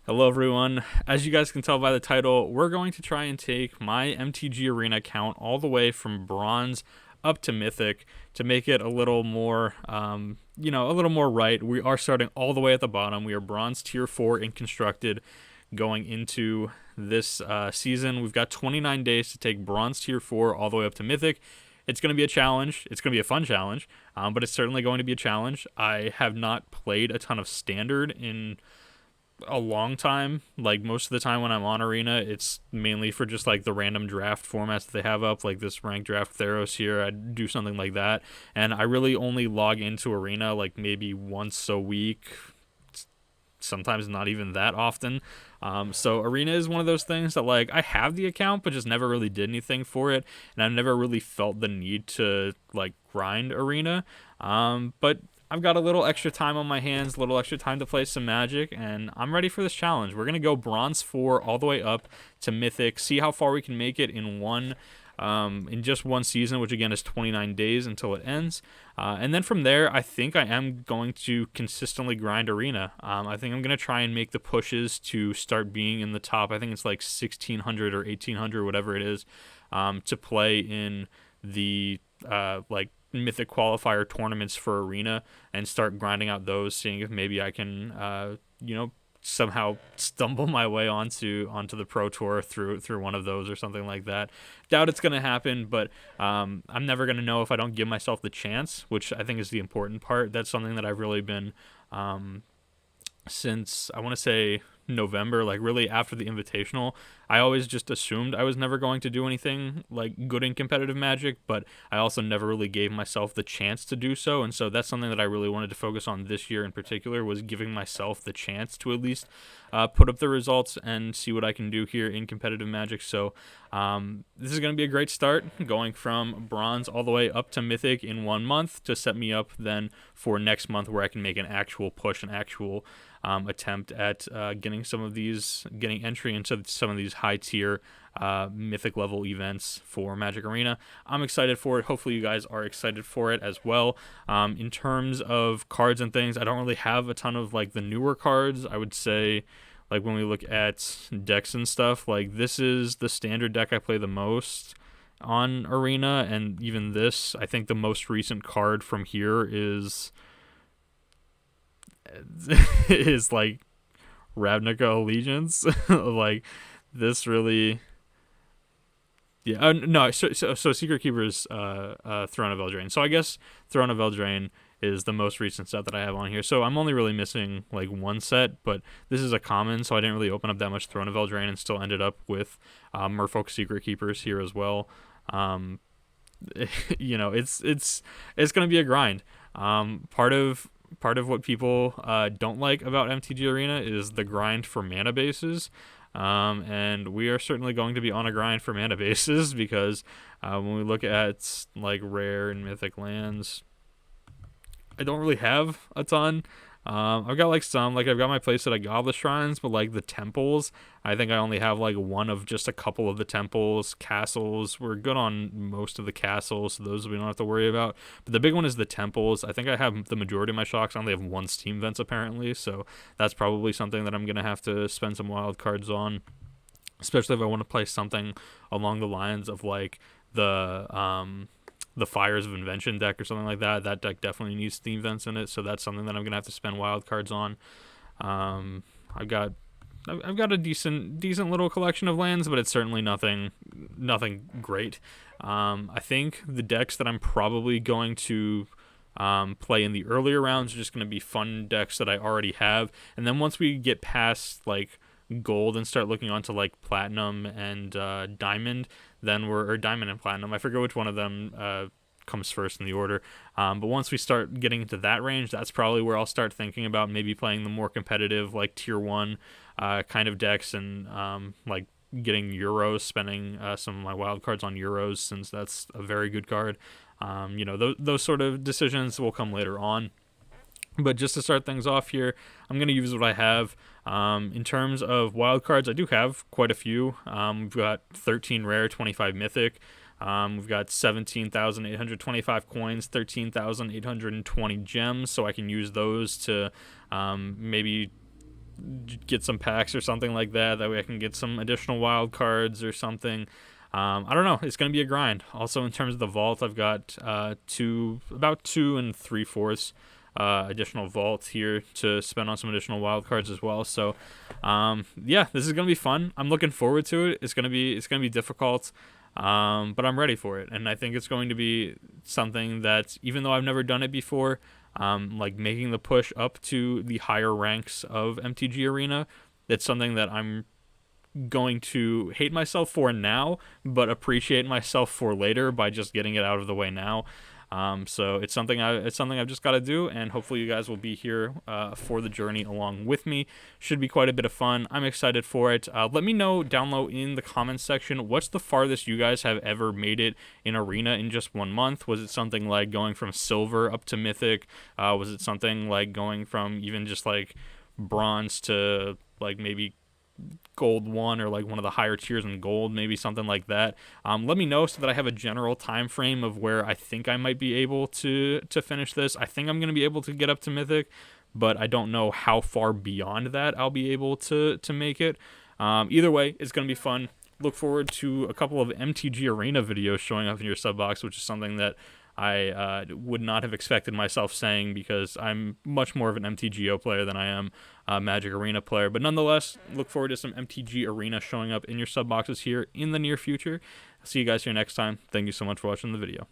Hello, everyone. As you guys can tell by the title, we're going to try and take my MTG Arena account all the way from Bronze up to Mythic to make it a little more, a little more right. We are starting all the way at the bottom. We are Bronze Tier 4 in Constructed going into this season. We've got 29 days to take Bronze Tier 4 all the way up to Mythic. It's going to be a challenge. It's going to be a fun challenge, but it's certainly going to be a challenge. I have not played a ton of Standard in a long time. Like, most of the time when I'm on Arena, it's mainly for just like the random draft formats that they have up, like this ranked draft Theros here. I do something like that, and I really only log into Arena like maybe once a week, sometimes not even that often. So Arena is one of those things that, like, I have the account but just never really did anything for it, and I've never really felt the need to like grind Arena. But I've got a little extra time on my hands, a little extra time to play some Magic, and I'm ready for this challenge. We're gonna go Bronze 4 all the way up to Mythic, see how far we can make it in just one season, which again is 29 days until it ends. And then from there, I think I am going to consistently grind Arena. I think I'm going to try and make the pushes to start being in the top. I think it's like 1600 or 1800, whatever it is, to play in the like Mythic qualifier tournaments for Arena, and start grinding out those, seeing if maybe I can, somehow stumble my way onto the Pro Tour through one of those or something like that. Doubt it's gonna happen, but I'm never gonna know if I don't give myself the chance, which I think is the important part. That's something that I've really been since, I want to say, November, like really after the Invitational. I always just assumed I was never going to do anything like good in competitive Magic, but I also never really gave myself the chance to do so. And so that's something that I really wanted to focus on this year in particular, was giving myself the chance to at least put up the results and see what I can do here in competitive Magic. So this is going to be a great start, going from Bronze all the way up to Mythic in 1 month, to set me up then for next month, where I can make an actual push, an actual attempt at getting entry into some of these high tier Mythic level events for Magic Arena. I'm excited for it. Hopefully you guys are excited for it as well. In terms of cards and things, I don't really have a ton of like the newer cards. I would say, like, when we look at decks and stuff, like, this is the standard deck I play the most on Arena, and even this, I think the most recent card from here is like Ravnica Allegiance. Like, this really, yeah. No, so Secret Keeper's Throne of Eldraine. So I guess Throne of Eldraine is the most recent set that I have on here. So I'm only really missing like one set, but this is a common, so I didn't really open up that much Throne of Eldraine, and still ended up with Merfolk Secret Keepers here as well. It's gonna be a grind. Part of what people don't like about MTG Arena is the grind for mana bases. And we are certainly going to be on a grind for mana bases, because when we look at like rare and mythic lands, I don't really have a ton. I've got like some, like I've got my place at Goblet Shrines, but like the temples, I think I only have like one of just a couple of the temples. Castles, we're good on most of the castles, so those we don't have to worry about. But the big one is the temples. I think I have the majority of my shocks. I only have one Steam Vents apparently, so that's probably something that I'm going to have to spend some wild cards on, especially if I want to play something along the lines of like the Fires of Invention deck or something like that. That deck definitely needs Steam Vents in it, so that's something that I'm gonna have to spend wild cards on. I've got a decent little collection of lands, but it's certainly nothing great. I think the decks that I'm probably going to play in the earlier rounds are just going to be fun decks that I already have, and then once we get past like gold and start looking onto like platinum and diamond, then or diamond and platinum, I forget which one of them comes first in the order, but once we start getting into that range, that's probably where I'll start thinking about maybe playing the more competitive like tier 1 kind of decks, and like getting Euros, spending some of my wild cards on Euros, since that's a very good card. Those sort of decisions will come later on. But just to start things off here, I'm going to use what I have. In terms of wildcards, I do have quite a few. We've got 13 rare, 25 mythic. We've got 17,825 coins, 13,820 gems, so I can use those to maybe get some packs or something like that. That way I can get some additional wild cards or something. I don't know. It's going to be a grind. Also, in terms of the vault, I've got about 2 3/4 additional vault here to spend on some additional wild cards as well. So, yeah, this is going to be fun. I'm looking forward to it. It's going to be difficult, but I'm ready for it. And I think it's going to be something that, even though I've never done it before, like making the push up to the higher ranks of MTG Arena, it's something that I'm going to hate myself for now, but appreciate myself for later by just getting it out of the way now. So it's something I've just got to do, and hopefully you guys will be here for the journey along with me. Should be quite a bit of fun. I'm excited for it. Let me know down low in the comments section, what's the farthest you guys have ever made it in Arena in just 1 month? Was it something like going from Silver up to Mythic? Was it something like going from even just like Bronze to like maybe Gold 1, or like one of the higher tiers in Gold, maybe something like that? Let me know so that I have a general time frame of where I think I might be able to finish this. I think I'm going to be able to get up to Mythic, but I don't know how far beyond that I'll be able to make it. Either way, it's going to be fun. Look forward to a couple of MTG Arena videos showing up in your sub box, which is something that I would not have expected myself saying, because I'm much more of an MTGO player than I am a Magic Arena player. But nonetheless, look forward to some MTG Arena showing up in your sub boxes here in the near future. See you guys here next time. Thank you so much for watching the video.